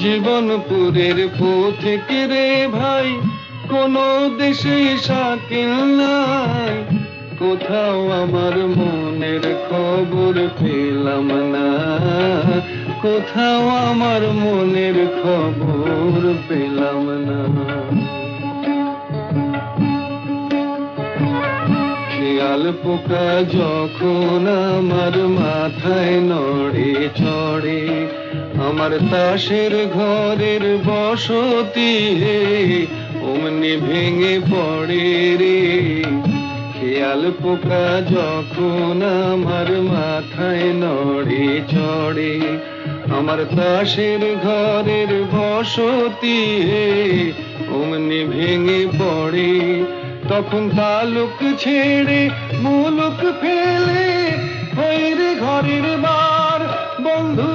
জীবনপুরের পথিকে রে ভাই, কোনো দেশে শাকিল নাই। কোথাও আমার মনের খবর পেলাম না, কোথাও আমার মনের খবর পেলাম না। শিয়াল পোকা যখন আমার মাথায় নড়ে চড়ে, আমার তাসের ঘরের বসতি অমনি ভেঙে পড়ে রে। শিয়াল পোকা যখন আমার মাথায় নড়ে চড়ে, আমার তাসের ঘরের বসতি অমনি ভেঙে পড়ে। তখন তালুক ছেড়ে মুলুক ফেলে হই রে ঘরের বার, বন্ধু